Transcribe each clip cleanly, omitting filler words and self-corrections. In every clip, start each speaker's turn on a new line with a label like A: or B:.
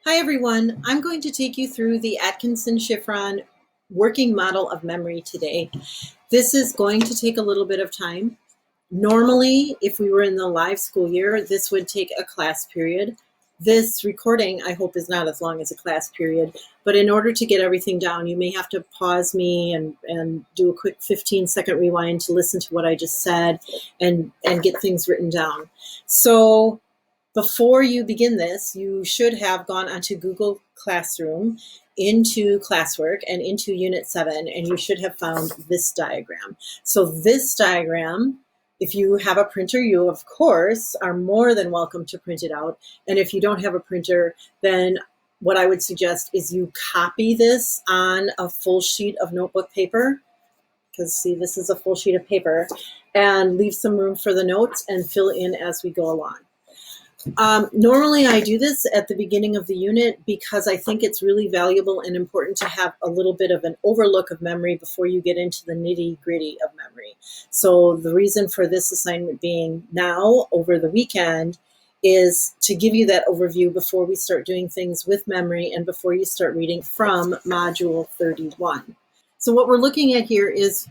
A: Hi everyone, I'm going to take you through the Atkinson Shiffrin working model of memory today. This is going to take a little bit of time. Normally, if we were in the live school year, this would take a class period. This recording, I hope, is not as long as a class period, but in order to get everything down, you may have to pause me and do a quick 15-second rewind to listen to what I just said and get things written down. So before you begin this, you should have gone onto Google Classroom, into classwork, and into Unit 7, and you should have found this diagram. So this diagram, if you have a printer, you, of course, are more than welcome to print it out. And if you don't have a printer, then what I would suggest is you copy this on a full sheet of notebook paper, because see, this is a full sheet of paper, and leave some room for the notes and fill in as we go along. Normally I do this at the beginning of the unit because I think it's really valuable and important to have a little bit of an overlook of memory before you get into the nitty-gritty of memory. So the reason for this assignment being now over the weekend is to give you that overview before we start doing things with memory and before you start reading from Module 31. So what we're looking at here is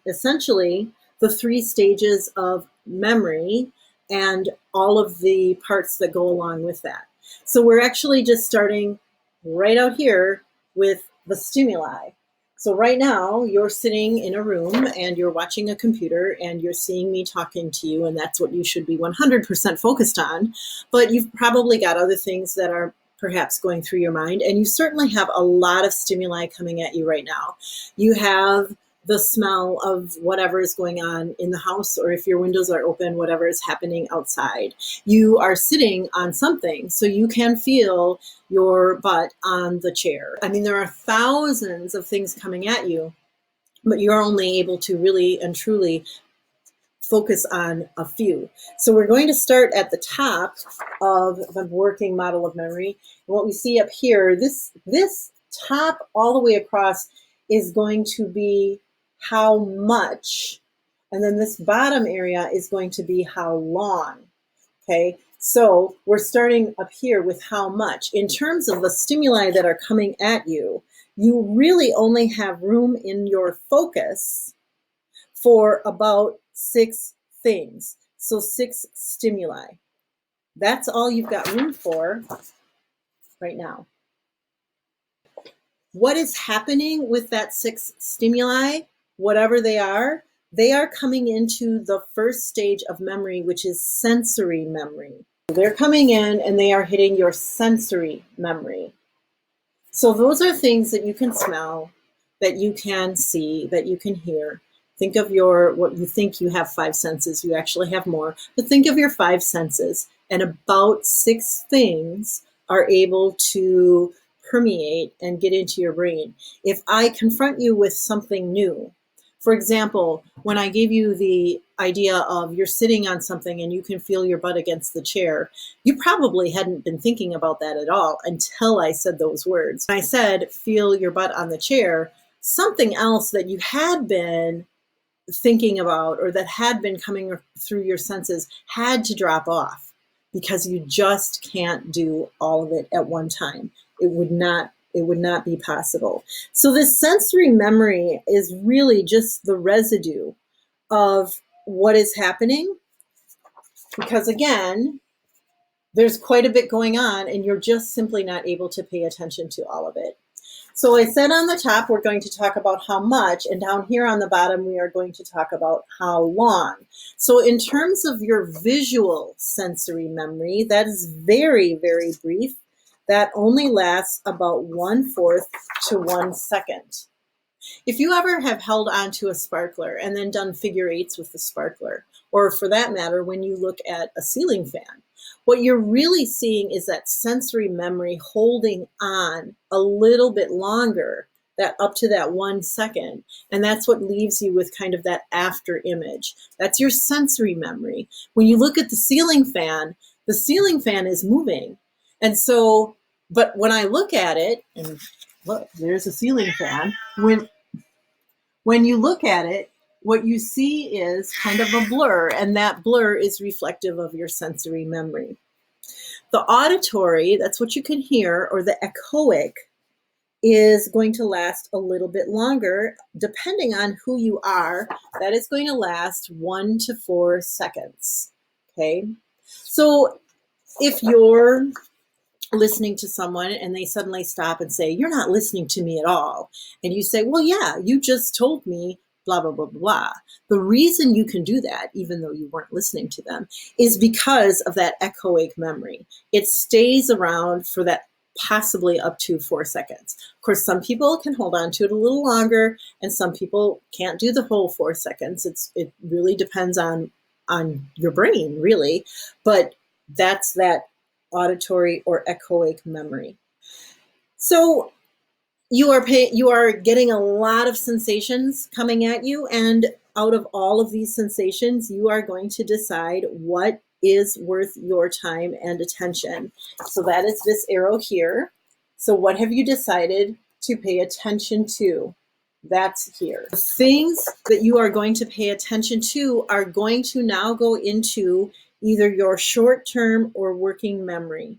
A: essentially the 3 stages of memory and all of the parts that go along with that. So we're actually just starting right out here with the stimuli. So right now you're sitting in a room and you're watching a computer and you're seeing me talking to you, and that's what you should be 100% focused on. But you've probably got other things that are perhaps going through your mind, and you certainly have a lot of stimuli coming at you right now. You have the smell of whatever is going on in the house, or if your windows are open, whatever is happening outside. You are sitting on something, so you can feel your butt on the chair. I mean, there are thousands of things coming at you, but you're only able to really and truly focus on a few. So we're going to start at the top of the working model of memory. And what we see up here, this top all the way across is going to be how much, and then this bottom area is going to be how long. Okay, so we're starting up here with how much. In terms of the stimuli that are coming at you, you really only have room in your focus for about 6 things. So 6 stimuli. That's all you've got room for right now. What is happening with that 6 stimuli, whatever they are coming into the first stage of memory, which is sensory memory. They're coming in and they are hitting your sensory memory. So those are things that you can smell, that you can see, that you can hear. Think of what you think you have 5 senses. You actually have more, but think of your 5 senses, and about 6 things are able to permeate and get into your brain. If I confront you with something new, for example, when I gave you the idea of you're sitting on something and you can feel your butt against the chair, you probably hadn't been thinking about that at all until I said those words. When I said, feel your butt on the chair, something else that you had been thinking about or that had been coming through your senses had to drop off, because you just can't do all of it at one time. It would not be possible. So this sensory memory is really just the residue of what is happening, because again, there's quite a bit going on and you're just simply not able to pay attention to all of it. So I said on the top, we're going to talk about how much, and down here on the bottom, we are going to talk about how long. So in terms of your visual sensory memory, that is very, very brief. That only lasts about 1/4 to 1 second. If you ever have held onto a sparkler and then done figure 8s with the sparkler, or for that matter, when you look at a ceiling fan, what you're really seeing is that sensory memory holding on a little bit longer, that up to that 1 second. And that's what leaves you with kind of that after image. That's your sensory memory. When you look at the ceiling fan is moving. And so, but when I look at it, and look, there's a ceiling fan. When you look at it, what you see is kind of a blur, and that blur is reflective of your sensory memory. The auditory, that's what you can hear, or the echoic, is going to last a little bit longer. Depending on who you are, that is going to last 1 to 4 seconds. Okay, so if you're listening to someone and they suddenly stop and say, "You're not listening to me at all," and you say, "Well, yeah, you just told me blah, blah, blah, blah." The reason you can do that, even though you weren't listening to them, is because of that echoic memory. It stays around for that possibly up to 4 seconds. Of course, some people can hold on to it a little longer, and some people can't do the whole 4 seconds. It really depends on your brain, really, but that's that auditory or echoic memory. So you are getting a lot of sensations coming at you, and out of all of these sensations, you are going to decide what is worth your time and attention. So that is this arrow here. So what have you decided to pay attention to? That's here. The things that you are going to pay attention to are going to now go into either your short-term or working memory.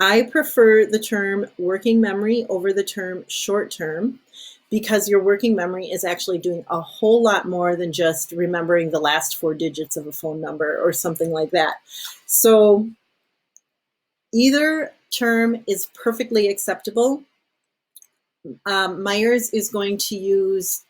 A: I prefer the term working memory over the term short-term, because your working memory is actually doing a whole lot more than just remembering the last 4 digits of a phone number or something like that. So either term is perfectly acceptable. Myers is going to use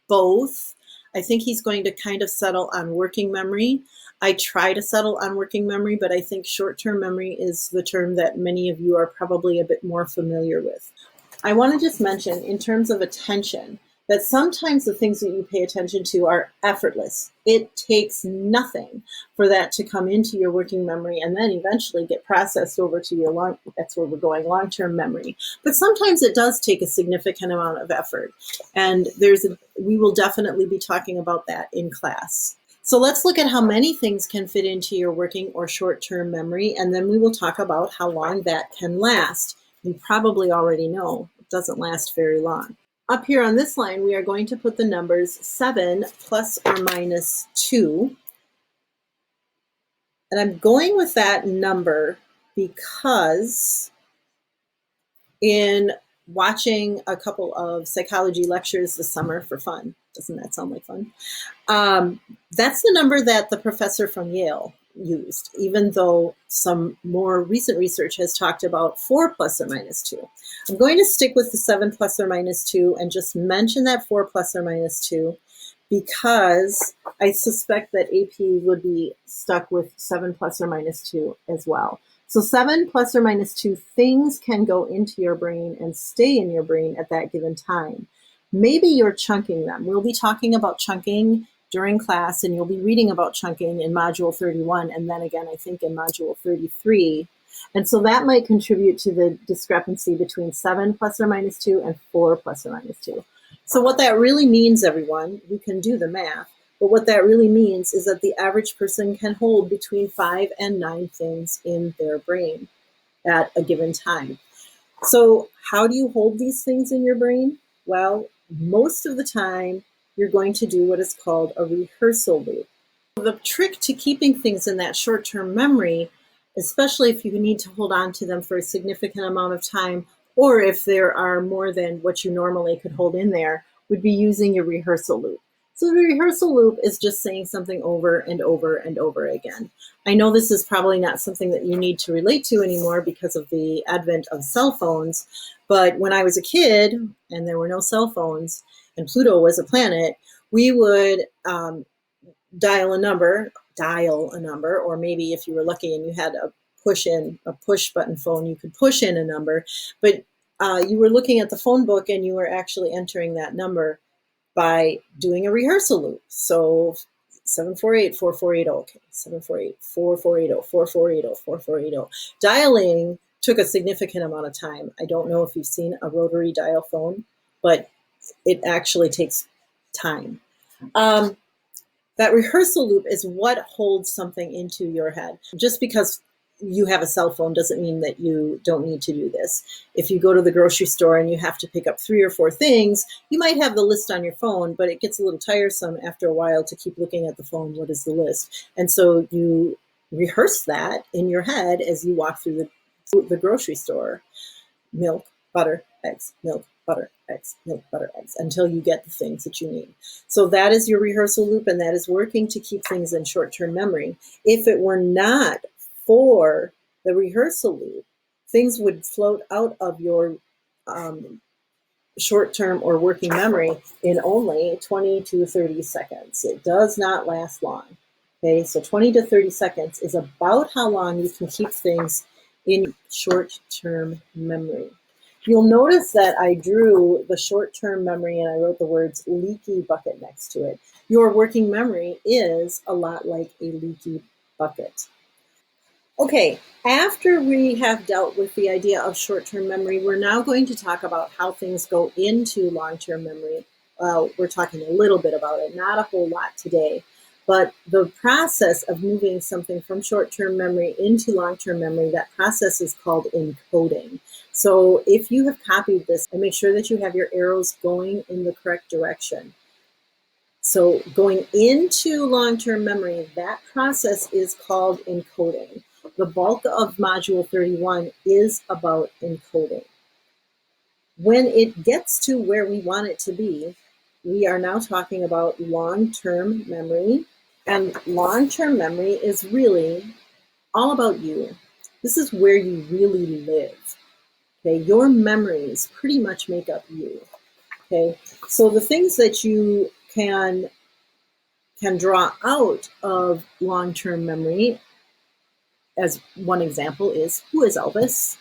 A: both. I think he's going to kind of settle on working memory. I try to settle on working memory, but I think short-term memory is the term that many of you are probably a bit more familiar with. I want to just mention, in terms of attention, that sometimes the things that you pay attention to are effortless. It takes nothing for that to come into your working memory and then eventually get processed over to your that's where we're going, long-term memory. But sometimes it does take a significant amount of effort. And we will definitely be talking about that in class. So let's look at how many things can fit into your working or short-term memory, and then we will talk about how long that can last. You probably already know it doesn't last very long. Up here on this line, we are going to put the numbers 7 plus or minus 2. And I'm going with that number because in watching a couple of psychology lectures this summer for fun, doesn't that sound like fun? That's the number that the professor from Yale used, even though some more recent research has talked about 4 plus or minus 2. I'm going to stick with the 7 plus or minus 2 and just mention that 4 plus or minus 2 because I suspect that AP would be stuck with 7 plus or minus 2 as well. So 7 plus or minus 2 things can go into your brain and stay in your brain at that given time. Maybe you're chunking them. We'll be talking about chunking during class, and you'll be reading about chunking in Module 31, and then again, I think in Module 33. And so that might contribute to the discrepancy between 7 plus or minus 2 and 4 plus or minus 2. So what that really means, everyone, you can do the math, but what that really means is that the average person can hold between 5 and 9 things in their brain at a given time. So how do you hold these things in your brain? Well, most of the time, you're going to do what is called a rehearsal loop. The trick to keeping things in that short-term memory, especially if you need to hold on to them for a significant amount of time, or if there are more than what you normally could hold in there, would be using your rehearsal loop. So the rehearsal loop is just saying something over and over and over again. I know this is probably not something that you need to relate to anymore because of the advent of cell phones, but when I was a kid and there were no cell phones and Pluto was a planet, we would dial a number, or maybe if you were lucky and you had a push button phone, you could push in a number, but you were looking at the phone book and you were actually entering that number by doing a rehearsal loop. So 748-4480, okay, 748-4480, 4480, 4480. Dialing took a significant amount of time. I don't know if you've seen a rotary dial phone, but it actually takes time. That rehearsal loop is what holds something into your head. Just because you have a cell phone doesn't mean that you don't need to do this. If you go to the grocery store and you have to pick up 3 or 4 things, you might have the list on your phone, but it gets a little tiresome after a while to keep looking at the phone. What is the list? And so you rehearse that in your head as you walk through The grocery store, milk, butter, eggs, milk, butter, eggs, milk, butter, eggs, until you get the things that you need. So that is your rehearsal loop, and that is working to keep things in short-term memory. If it were not for the rehearsal loop, things would float out of your short-term or working memory in only 20 to 30 seconds. It does not last long. Okay, so 20 to 30 seconds is about how long you can keep things in short-term memory. You'll notice that I drew the short-term memory and I wrote the words leaky bucket next to it. Your working memory is a lot like a leaky bucket. Okay, after we have dealt with the idea of short-term memory, we're now going to talk about how things go into long-term memory. We're talking a little bit about it, not a whole lot today, but the process of moving something from short-term memory into long-term memory, that process is called encoding. So if you have copied this, and make sure that you have your arrows going in the correct direction. So going into long-term memory, that process is called encoding. The bulk of Module 31 is about encoding. When it gets to where we want it to be, we are now talking about long-term memory. And long-term memory is really all about you. This is where you really live. Okay, your memories pretty much make up you. Okay, so the things that you can draw out of long-term memory, as one example, is who is Elvis?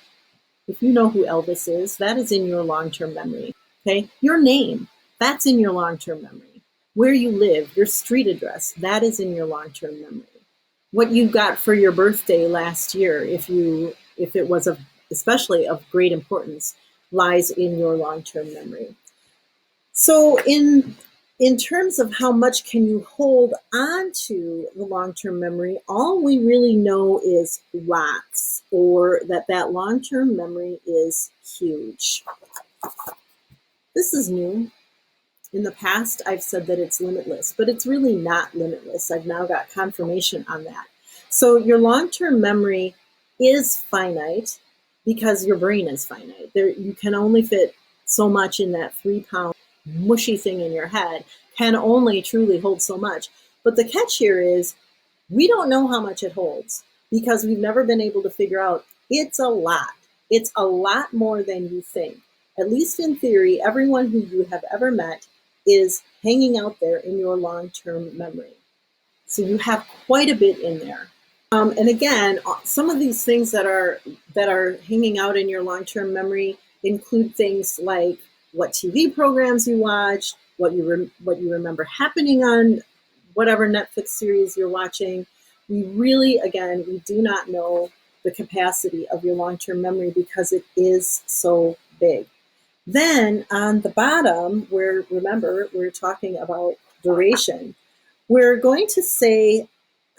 A: If you know who Elvis is, that is in your long-term memory. Okay, your name, that's in your long-term memory. Where you live, your street address, that is in your long-term memory. What you got for your birthday last year, if it was especially of great importance, lies in your long-term memory. So in terms of how much can you hold on to the long-term memory, all we really know is lots, or that long-term memory is huge. This is new. In the past, I've said that it's limitless, but it's really not limitless. I've now got confirmation on that. So your long-term memory is finite because your brain is finite. You can only fit so much in that 3-pound mushy thing in your head, can only truly hold so much. But the catch here is we don't know how much it holds because we've never been able to figure out. It's a lot. It's a lot more than you think. At least in theory, everyone who you have ever met is hanging out there in your long-term memory. So you have quite a bit in there. And again, some of these things that are hanging out in your long-term memory include things like what TV programs you watched, what you remember happening on whatever Netflix series you're watching. We really, again, we do not know the capacity of your long-term memory because it is so big. Then on the bottom, where, remember, we're talking about duration, we're going to say,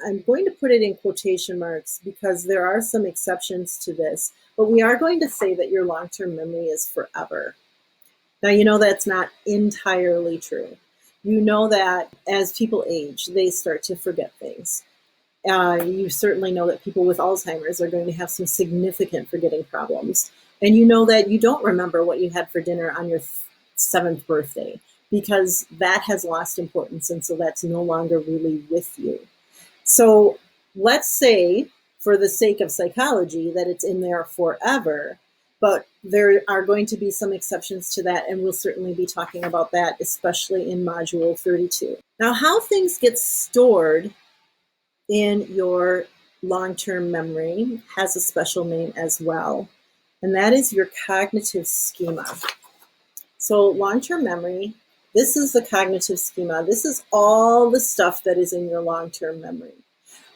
A: I'm going to put it in quotation marks because there are some exceptions to this, but we are going to say that your long-term memory is forever. Now, you know that's not entirely true. You know that as people age, they start to forget things. You certainly know that people with Alzheimer's are going to have some significant forgetting problems. And you know that you don't remember what you had for dinner on your 7th birthday because that has lost importance, and so that's no longer really with you. So let's say, for the sake of psychology, that it's in there forever, but there are going to be some exceptions to that, and we'll certainly be talking about that, especially in Module 32. Now, how things get stored in your long-term memory has a special name as well, and that is your cognitive schema. So long-term memory, this is the cognitive schema. This is all the stuff that is in your long-term memory.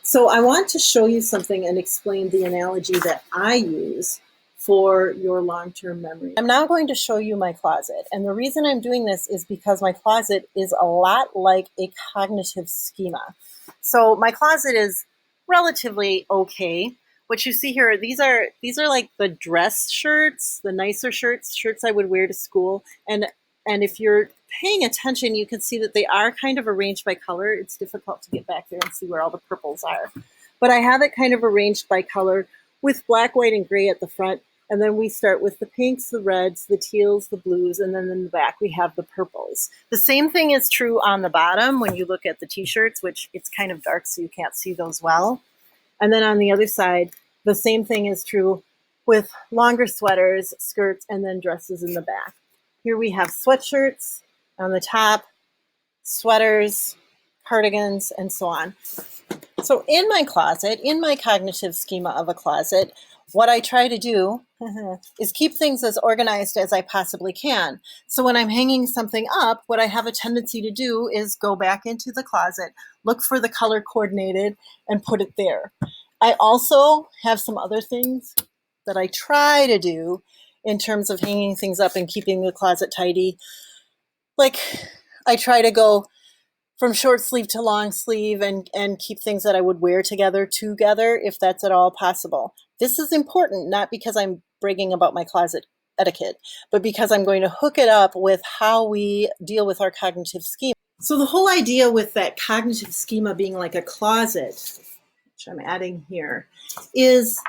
A: So I want to show you something and explain the analogy that I use for your long-term memory. I'm now going to show you my closet. And the reason I'm doing this is because my closet is a lot like a cognitive schema. So my closet is relatively okay. What you see here, these are like the dress shirts, the nicer shirts I would wear to school. And if you're paying attention, you can see that they are kind of arranged by color. It's difficult to get back there and see where all the purples are. But I have it kind of arranged by color with black, white, and gray at the front. And then we start with the pinks, the reds, the teals, the blues, and then in the back we have the purples. The same thing is true on the bottom when you look at the t-shirts, which it's kind of dark so you can't see those well. And then on the other side, the same thing is true with longer sweaters, skirts, and then dresses in the back. Here we have sweatshirts on the top, sweaters, cardigans, and so on. So in my closet, in my cognitive schema of a closet, what I try to do is keep things as organized as I possibly can. So when I'm hanging something up, what I have a tendency to do is go back into the closet, look for the color coordinated, and put it there. I also have some other things that I try to do in terms of hanging things up and keeping the closet tidy. Like I try to go from short sleeve to long sleeve and keep things that I would wear together if that's at all possible. This is important, not because I'm bragging about my closet etiquette, but because I'm going to hook it up with how we deal with our cognitive schema. So the whole idea with that cognitive schema being like a closet, which I'm adding here, is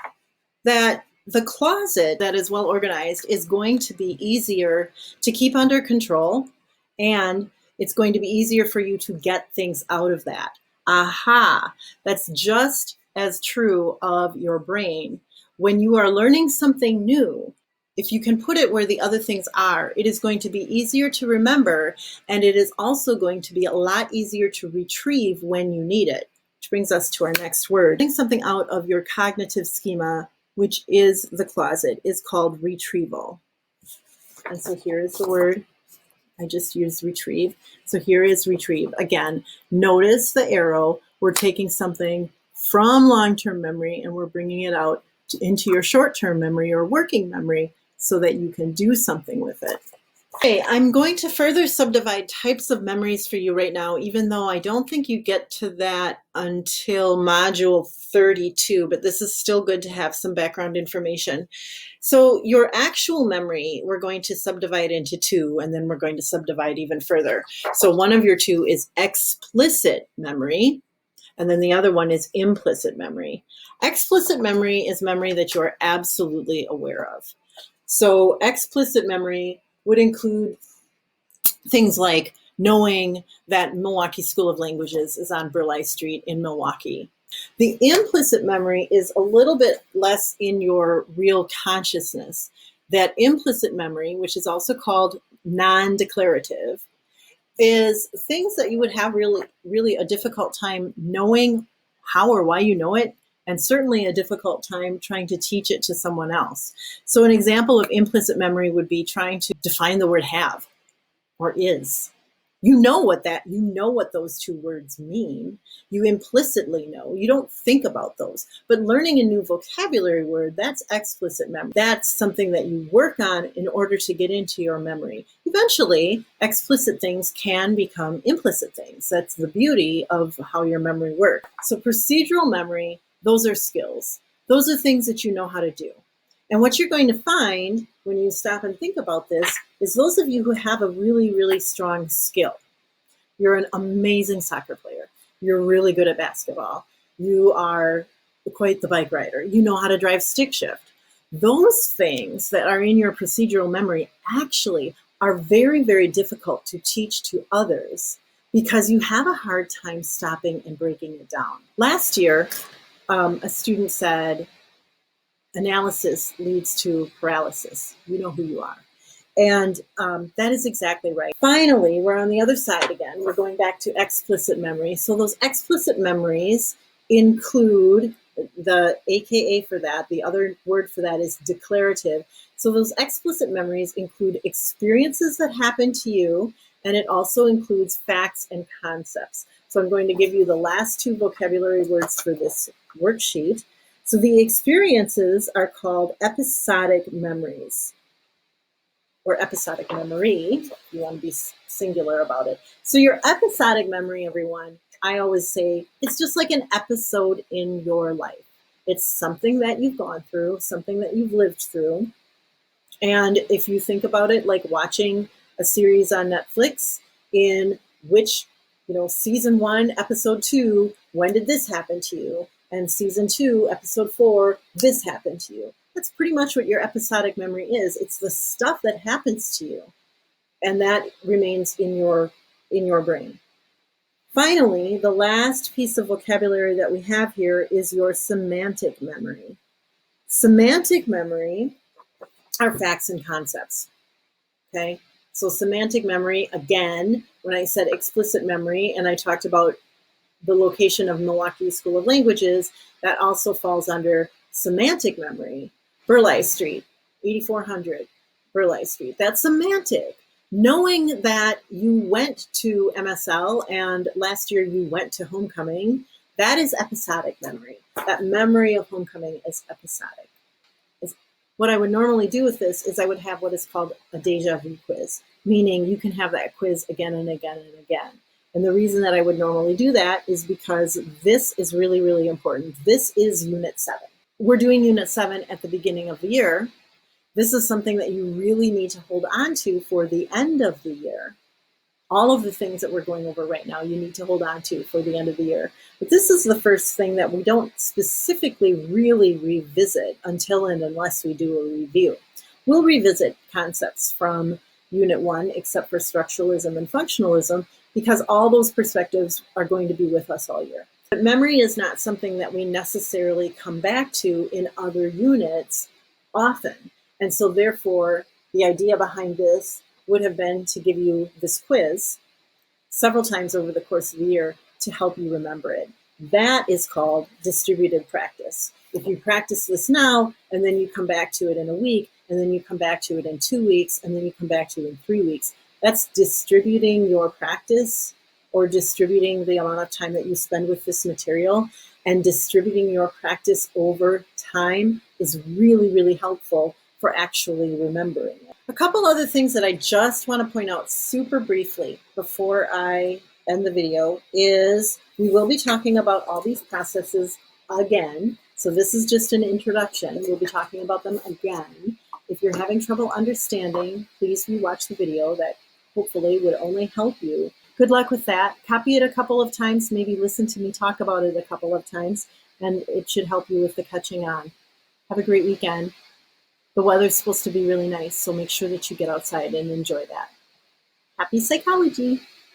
A: that the closet that is well organized is going to be easier to keep under control, and it's going to be easier for you to get things out of that. Aha! That's just as true of your brain. When you are learning something new, if you can put it where the other things are, it is going to be easier to remember, and it is also going to be a lot easier to retrieve when you need it. Which brings us to our next word. Getting something out of your cognitive schema, which is the closet, is called retrieval. And so here is the word. I just used retrieve. So here is retrieve. Again, notice the arrow. We're taking something from long-term memory and we're bringing it out into your short-term memory or working memory so that you can do something with it. Okay, I'm going to further subdivide types of memories for you right now, even though I don't think you get to that until module 32, but this is still good to have some background information. So your actual memory, we're going to subdivide into two, and then we're going to subdivide even further. So one of your two is explicit memory, and then the other one is implicit memory. Explicit memory is memory that you are absolutely aware of. So explicit memory would include things like knowing that Milwaukee School of Languages is on Burleigh Street in Milwaukee. The implicit memory is a little bit less in your real consciousness. That implicit memory, which is also called non-declarative, is things that you would have really a difficult time knowing how or why you know it, and certainly a difficult time trying to teach it to someone else. So an example of implicit memory would be trying to define the word have or is. You know what those two words mean. You implicitly know. You don't think about those. But learning a new vocabulary word, that's explicit memory. That's something that you work on in order to get into your memory. Eventually, explicit things can become implicit things. That's the beauty of how your memory works. So procedural memory, those are skills. Those are things that you know how to do. And what you're going to find when you stop and think about this is those of you who have a really strong skill. You're an amazing soccer player. You're really good at basketball. You are quite the bike rider. You know how to drive stick shift. Those things that are in your procedural memory actually are very difficult to teach to others because you have a hard time stopping and breaking it down. Last year, a student said, analysis leads to paralysis. You know who you are. And that is exactly right. Finally, we're on the other side again. We're going back to explicit memory. So those explicit memories include the AKA for that. The other word for that is declarative. So those explicit memories include experiences that happen to you, and it also includes facts and concepts. So I'm going to give you the last two vocabulary words for this worksheet. So the experiences are called episodic memories, or episodic memory, if you want to be singular about it. So your episodic memory, everyone, I always say, it's just like an episode in your life. It's something that you've gone through, something that you've lived through. And if you think about it like watching a series on Netflix in which, season 1, episode 2, when did this happen to you? And season 2, episode 4, this happened to you. That's pretty much what your episodic memory is. It's the stuff that happens to you, and that remains in your brain. Finally, the last piece of vocabulary that we have here is your semantic memory. Semantic memory are facts and concepts. Okay, so semantic memory, again, when I said explicit memory and I talked about the location of Milwaukee School of Languages, that also falls under semantic memory. Burleigh Street, 8400 Burleigh Street. That's semantic. Knowing that you went to MSL and last year you went to homecoming, that is episodic memory. That memory of homecoming is episodic. What I would normally do with this is I would have what is called a deja vu quiz, meaning you can have that quiz again and again and again. And the reason that I would normally do that is because this is really, really important. This is Unit 7. We're doing Unit 7 at the beginning of the year. This is something that you really need to hold on to for the end of the year. All of the things that we're going over right now, you need to hold on to for the end of the year. But this is the first thing that we don't specifically really revisit until and unless we do a review. We'll revisit concepts from Unit 1, except for structuralism and functionalism, because all those perspectives are going to be with us all year. But memory is not something that we necessarily come back to in other units often. And so therefore, the idea behind this would have been to give you this quiz several times over the course of the year to help you remember it. That is called distributed practice. If you practice this now, and then you come back to it in a week, and then you come back to it in 2 weeks, and then you come back to it in 3 weeks, that's distributing your practice or distributing the amount of time that you spend with this material, and distributing your practice over time is really, really helpful for actually remembering it. A couple other things that I just want to point out super briefly before I end the video is we will be talking about all these processes again. So this is just an introduction. We'll be talking about them again. If you're having trouble understanding, please rewatch the video. That hopefully would only help you. Good luck with that. Copy it a couple of times, maybe listen to me talk about it a couple of times, and it should help you with the catching on. Have a great weekend. The weather's supposed to be really nice, so make sure that you get outside and enjoy that. Happy psychology!